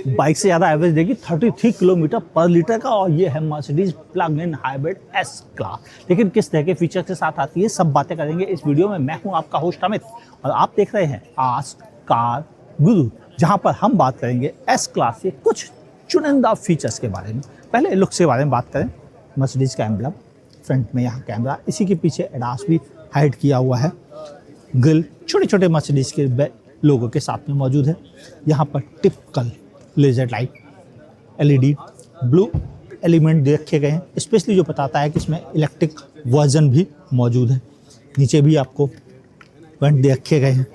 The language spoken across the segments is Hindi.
बाइक से ज़्यादा एवरेज देगी 33 किलोमीटर पर लीटर का। और ये है Mercedes plug in hybrid S class. लेकिन किस तरह के फीचर के साथ आती है, सब बातें करेंगे इस वीडियो में। मैं हूं आपका होस्ट अमित और आप देख रहे हैं आस्क कार गुरु, जहां पर हम बात करेंगे एस क्लास के कुछ चुनिंदा फीचर्स के बारे में। पहले लुक के बारे में बात करें। मर्सिडीज का एम्बलम, फ्रंट में यहाँ कैमरा, इसी के पीछे एडास भी हाइड किया हुआ है। ग्रिल छोटे छोटे मर्सिडीज के लोगों के साथ में मौजूद है। यहाँ पर typical laser light, LED, blue element दे रखे गए हैं, स्पेशली जो बताता है कि इसमें इलेक्ट्रिक वर्जन भी मौजूद है। नीचे भी आपको वेंट दे रखे गए हैं।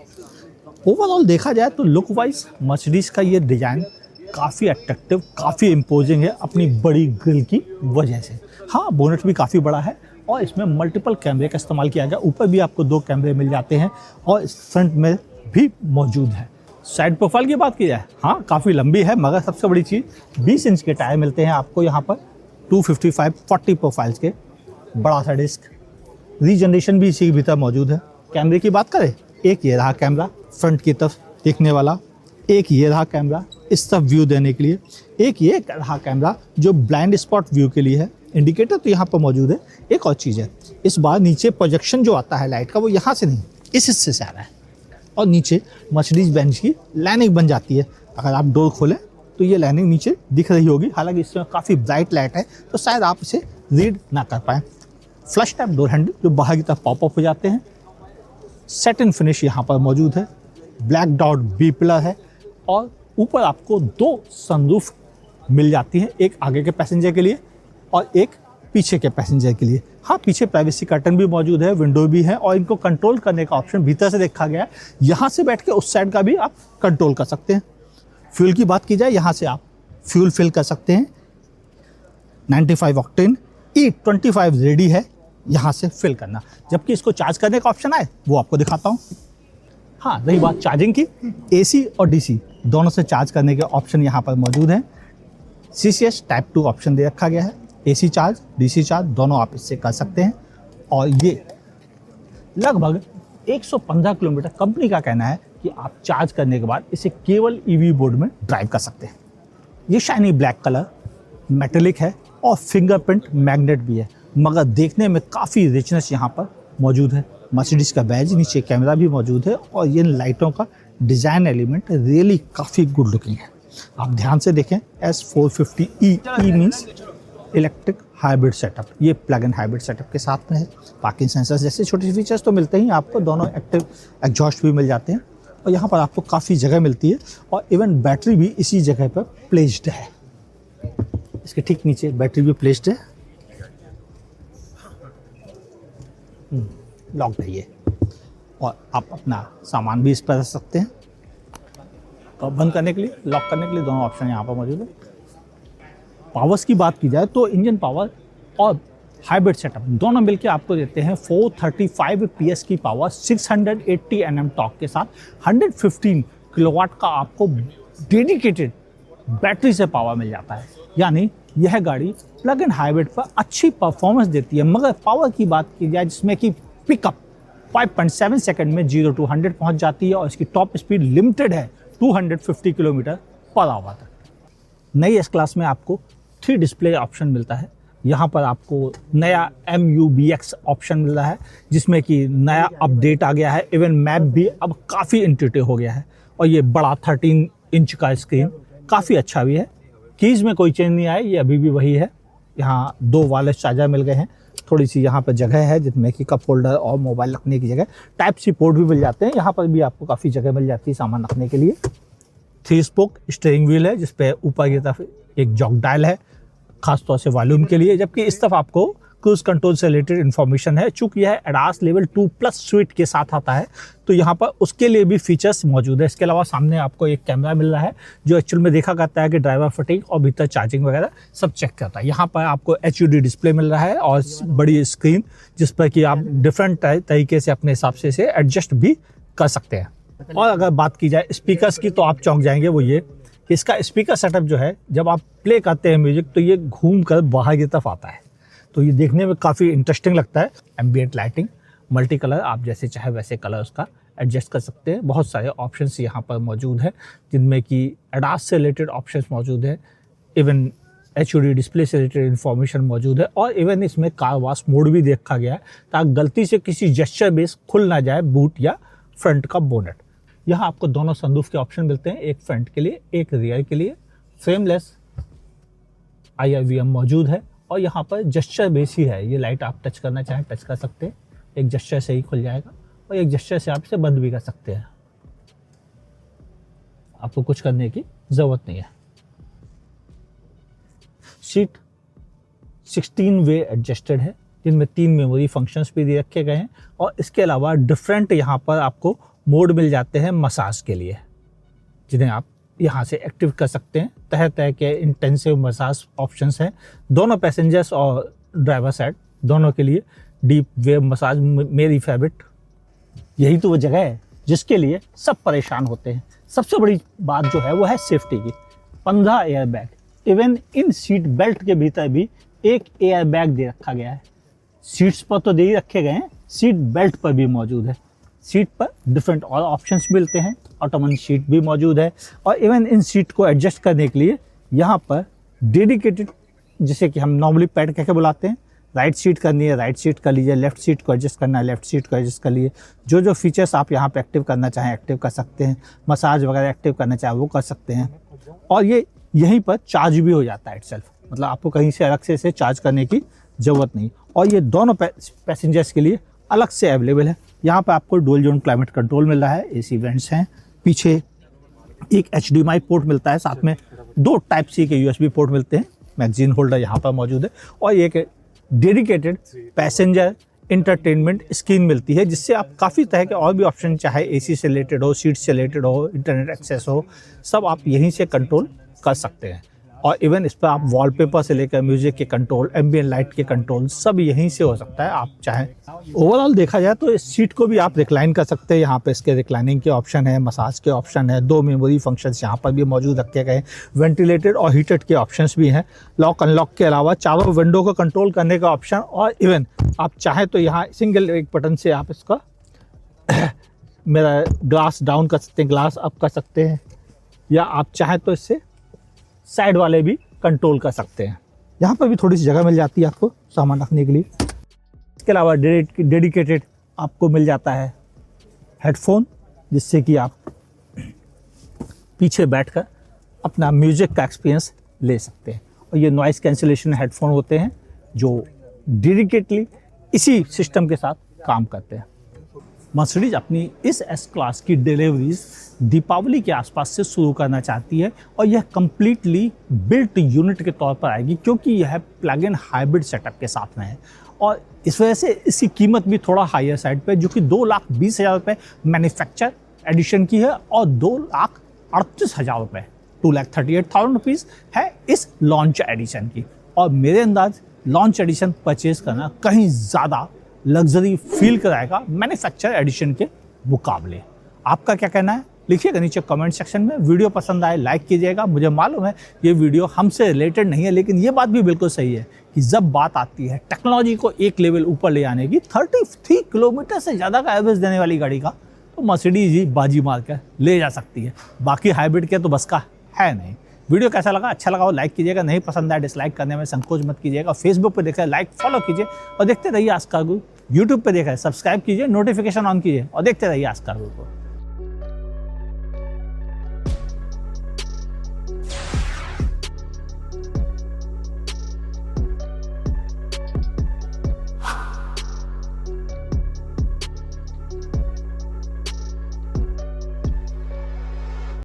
ओवरऑल देखा जाए तो लुक वाइज मर्सिडीज का ये डिज़ाइन काफ़ी अट्रैक्टिव, काफ़ी इम्पोजिंग है अपनी बड़ी ग्रिल की वजह से। हाँ, बोनेट भी काफ़ी बड़ा है और इसमें मल्टीपल कैमरे का इस्तेमाल किया गया। ऊपर भी आपको 2 कैमरे मिल जाते हैं और फ्रंट में भी मौजूद है। साइड प्रोफाइल की बात की जाए, हाँ काफ़ी लंबी है, मगर सबसे बड़ी चीज़ 20 इंच के टायर मिलते हैं आपको यहाँ पर 255/40 प्रोफाइल्स के। बड़ा सा डिस्क, रीजनरेशन भी इसी के भीतर मौजूद है। कैमरे की बात करें, एक ये रहा कैमरा फ्रंट की तरफ देखने वाला, एक ये रहा कैमरा इस तरफ व्यू देने के लिए, एक ये रहा कैमरा जो ब्लाइंड स्पॉट व्यू के लिए है। इंडिकेटर तो यहाँ पर मौजूद है। एक और चीज़ है, इस बार नीचे प्रोजेक्शन जो आता है लाइट का, वो यहाँ से नहीं इस हिस्से से आ रहा है। और नीचे मर्सिडीज बेंच की लाइनिंग बन जाती है। अगर आप डोर खोलें तो ये लाइनिंग नीचे दिख रही होगी। हालांकि इसमें काफ़ी ब्राइट लाइट है तो शायद आप इसे रीड ना कर पाएँ। फ्लश टाइप डोर हैंडल जो बाहर की तरफ पॉप अप हो जाते हैं। सेटिन फिनिश यहाँ पर मौजूद है। ब्लैक डॉट बी पिलर है और ऊपर आपको 2 सनरूफ मिल जाती हैं, एक आगे के पैसेंजर के लिए और एक पीछे के पैसेंजर के लिए। हाँ, पीछे प्राइवेसी कर्टन भी मौजूद है, विंडो भी है और इनको कंट्रोल करने का ऑप्शन भीतर से देखा गया है। यहाँ से बैठ के उस साइड का भी आप कंट्रोल कर सकते हैं। फ्यूल की बात की जाए, यहाँ से आप फ्यूल फिल कर सकते हैं। 95 ऑक्टेन E25 रेडी है यहाँ से फिल करना। जबकि इसको चार्ज करने का ऑप्शन आए वो आपको दिखाता हूँ। हाँ, रही बात चार्जिंग की, AC और DC दोनों से चार्ज करने के ऑप्शन यहाँ पर मौजूद हैं। CCS टाइप 2 ऑप्शन दे रखा गया है। AC चार्ज, DC चार्ज दोनों आप इससे कर सकते हैं। और ये लगभग 115 किलोमीटर कंपनी का कहना है कि आप चार्ज करने के बाद इसे केवल EV बोर्ड में ड्राइव कर सकते हैं। ये शाइनी ब्लैक कलर मेटेलिक है और फिंगरप्रिंट मैग्नेट भी है, मगर देखने में काफ़ी रिचनेस यहाँ पर मौजूद है। मर्सिडीज का बैज, नीचे कैमरा भी मौजूद है और ये लाइटों का डिज़ाइन एलिमेंट रियली काफ़ी गुड लुकिंग है। आप ध्यान से देखें, S450E means electric hybrid setup. ये प्लग इन हाइब्रिड सेटअप के साथ में है। पार्किंग सेंसर्स जैसे छोटे फीचर्स तो मिलते ही आपको, दोनों एक्टिव एग्जॉस्ट भी मिल जाते हैं और यहाँ पर आपको काफ़ी जगह मिलती है और इवन बैटरी भी इसी जगह पर प्लेस्ड है। इसके ठीक नीचे बैटरी भी प्लेस्ड है। लॉक है ये, और आप अपना सामान भी इस पर रख सकते हैं। तो बंद करने के लिए, लॉक करने के लिए दोनों ऑप्शन यहाँ पर मौजूद है। पावर्स की बात की जाए तो इंजन पावर और हाइब्रिड सेटअप दोनों मिलकर आपको देते हैं 435 PS की पावर, 680 Nm टॉर्क के साथ 115 किलोवाट का आपको डेडिकेटेड बैटरी से पावर मिल जाता है। यानी यह गाड़ी प्लग इन हाइब्रिड पर अच्छी परफॉर्मेंस देती है। मगर पावर की बात की जाए जिसमें कि पिकअप 5.7 सेकंड में 0 to 100 पहुंच जाती है और इसकी टॉप स्पीड लिमिटेड है 250 किलोमीटर पर आवर तक। नई एस क्लास में आपको 3 डिस्प्ले ऑप्शन मिलता है। यहाँ पर आपको नया MUBX ऑप्शन मिल रहा है जिसमें कि नया अपडेट आ गया है। इवन मैप भी अब काफ़ी इंट्यूटिव हो गया है और ये बड़ा 13 इंच का स्क्रीन काफ़ी अच्छा भी है। कीज़ में कोई चेंज नहीं आया, ये अभी भी वही है। यहाँ 2 वायरलेस चार्जर मिल गए हैं। थोड़ी सी यहाँ पर जगह है जिसमें कि कप होल्डर और मोबाइल रखने की जगह। टाइप सी पोर्ट भी मिल जाते हैं। यहाँ पर भी आपको काफ़ी जगह मिल जाती है सामान रखने के लिए। 3 स्पोक स्टीयरिंग व्हील है जिस पे ऊपर की तरफ एक जॉक डायल है खासतौर से वॉल्यूम के लिए, जबकि इस तरफ आपको क्रूज कंट्रोल से रिलेटेड इन्फॉर्मेशन है। चूँकि यह एडास लेवल 2+ स्वीट के साथ आता है तो यहाँ पर उसके लिए भी फीचर्स मौजूद है। इसके अलावा सामने आपको एक कैमरा मिल रहा है जो एक्चुअल में देखा करता है कि ड्राइवर फटिंग और भीतर चार्जिंग वगैरह सब चेक करता है। यहाँ पर आपको HUD डिस्प्ले मिल रहा है और बड़ी स्क्रीन जिस पर कि आप डिफरेंट तरीके से अपने हिसाब से इसे एडजस्ट भी कर सकते हैं। और अगर बात की जाए स्पीकर्स की तो आप चौंक जाएंगे, वो ये कि इसका स्पीकर सेटअप जो है जब आप प्ले करते हैं म्यूजिक तो ये घूम कर बाहर की तरफ आता है, तो ये देखने में काफ़ी इंटरेस्टिंग लगता है। एम्बिएंट लाइटिंग, मल्टी कलर, आप जैसे चाहे वैसे कलर उसका एडजस्ट कर सकते हैं। बहुत सारे ऑप्शंस यहाँ पर मौजूद है, जिनमें कि एडास से रिलेटेड ऑप्शंस मौजूद है, इवन HUD डिस्प्ले से रिलेटेड इन्फॉर्मेशन मौजूद है, और इवन इसमें कार वॉश मोड भी देखा गया है ताकि गलती से किसी जेस्चर बेस खुल ना जाए बूट या फ्रंट का बोनेट। यहाँ आपको दोनों सनरूफ के ऑप्शन मिलते हैं, एक फ्रंट के लिए एक रियर के लिए। फ्रेमलेस IRVM मौजूद है, और यहाँ पर जेस्चर बेस ही है। ये लाइट आप टच करना चाहें टच कर सकते हैं, एक जेस्चर से ही खुल जाएगा, और एक जेस्चर से आप इसे बंद भी कर सकते हैं। आपको कुछ करने की ज़रूरत नहीं है। सीट 16 वे एडजस्टेड है, जिनमें 3 मेमोरी फंक्शंस भी दे रखे गए हैं, और इसके अलावा डिफरेंट यहाँ पर आपको मोड मिल जाते हैं मसाज के लिए, जिन्हें आप यहाँ से एक्टिव कर सकते हैं। तरह तरह के इंटेंसिव मसाज ऑप्शंस हैं, दोनों पैसेंजर्स और ड्राइवर साइड दोनों के लिए। डीप वेव मसाज मेरी फेवरेट। यही तो वो जगह है जिसके लिए सब परेशान होते हैं। सबसे बड़ी बात जो है वो है सेफ्टी की। 15 air bag, even in seat belt के भीतर भी एक एयर बैग दे रखा गया है। सीट्स पर तो दे ही रखे गए हैं, सीट बेल्ट पर भी मौजूद है। सीट पर डिफरेंट और ऑप्शंस मिलते हैं, ऑटोमन सीट भी मौजूद है, और इवन इन सीट को एडजस्ट करने के लिए यहाँ पर डेडिकेटेड, जिसे कि हम नॉर्मली पैड कह के बुलाते हैं, राइट सीट करनी है राइट सीट कर लीजिए, लेफ्ट सीट को एडजस्ट करना है लेफ्ट सीट को एडजस्ट कर लीजिए। जो जो फीचर्स आप यहाँ पे एक्टिव करना चाहें एक्टिव कर सकते हैं, मसाज वगैरह एक्टिव करना चाहें वो कर सकते हैं। और ये यहीं पर चार्ज भी हो जाता है इटसेल्फ, मतलब आपको कहीं से अलग से इसे चार्ज करने की ज़रूरत नहीं। और ये दोनों पैसेंजर्स के लिए अलग से अवेलेबल है। यहाँ पे आपको डुअल जोन क्लाइमेट कंट्रोल मिल रहा है, AC वेंट्स हैं, पीछे एक HDMI पोर्ट मिलता है, साथ में 2 Type-C के USB पोर्ट मिलते हैं, मैगजीन होल्डर यहाँ पर मौजूद है, और एक डेडिकेटेड पैसेंजर इंटरटेनमेंट स्क्रीन मिलती है, जिससे आप काफ़ी तरह के और भी ऑप्शन, चाहे AC से रिलेटेड हो, सीट से रिलेटेड हो, इंटरनेट एक्सेस हो, सब आप यहीं से कंट्रोल कर सकते हैं। और इवन इस पर आप वॉलपेपर से लेकर म्यूजिक के कंट्रोल, एम्बिएंट लाइट के कंट्रोल सब यहीं से हो सकता है आप चाहें। ओवरऑल देखा जाए तो इस सीट को भी आप रिक्लाइन कर सकते हैं। यहाँ पे इसके रिक्लाइनिंग के ऑप्शन है, मसाज के ऑप्शन है, 2 मेमोरी फंक्शंस यहाँ पर भी मौजूद रखे गए, वेंटिलेटेड और हीटेड के ऑप्शंस भी हैं, लॉक अनलॉक के अलावा चारों विंडो को कंट्रोल करने का ऑप्शन, और इवन आप चाहें तो यहाँ सिंगल एक बटन से आप इसका मेरा ग्लास डाउन कर सकते हैं, ग्लास अप कर सकते हैं, या आप चाहें तो इससे साइड वाले भी कंट्रोल कर सकते हैं। यहाँ पर भी थोड़ी सी जगह मिल जाती है आपको सामान रखने के लिए। इसके अलावा डेडिकेटेड आपको मिल जाता है हेडफोन, जिससे कि आप पीछे बैठकर अपना म्यूजिक का एक्सपीरियंस ले सकते हैं। और ये नॉइस कैंसिलेशन हेडफोन होते हैं जो डेडिकेटली इसी सिस्टम के साथ काम करते हैं। मर्सिडीज अपनी इस S क्लास की डिलीवरीज दीपावली के आसपास से शुरू करना चाहती है, और यह कम्प्लीटली बिल्ट यूनिट के तौर पर आएगी, क्योंकि यह प्लग इन हाइब्रिड सेटअप के साथ में है। और इस वजह से इसकी कीमत भी थोड़ा हायर साइड पे, जो कि 2,20,000 रुपये मैन्युफैक्चर एडिशन की है, और 2,38,000 रुपये 2,38,000 रुपीज़ है इस लॉन्च एडिशन की। और मेरे अंदाज लॉन्च एडिशन परचेज करना कहीं ज़्यादा लग्जरी फील कराएगा मैन्युफैक्चर एडिशन के मुकाबले। आपका क्या कहना है लिखिएगा नीचे कमेंट सेक्शन में। वीडियो पसंद आए लाइक कीजिएगा। मुझे मालूम है ये वीडियो हमसे रिलेटेड नहीं है, लेकिन ये बात भी बिल्कुल सही है कि जब बात आती है टेक्नोलॉजी को एक लेवल ऊपर ले आने की, 33 किलोमीटर से ज़्यादा का एवरेज देने वाली गाड़ी का, तो मर्सिडीज ही बाजी मार कर ले जा सकती है। बाकी हाइब्रिड के तो बस का है नहीं। वीडियो कैसा लगा? अच्छा लगा हो लाइक कीजिएगा, नहीं पसंद आया डिसलाइक करने में संकोच मत कीजिएगा। फेसबुक पे देखा लाइक फॉलो कीजिए और देखते रहिए आस्क कार्गो। यूट्यूब पे देखा है सब्सक्राइब कीजिए, नोटिफिकेशन ऑन कीजिए और देखते रहिए आस्क कार्गो को।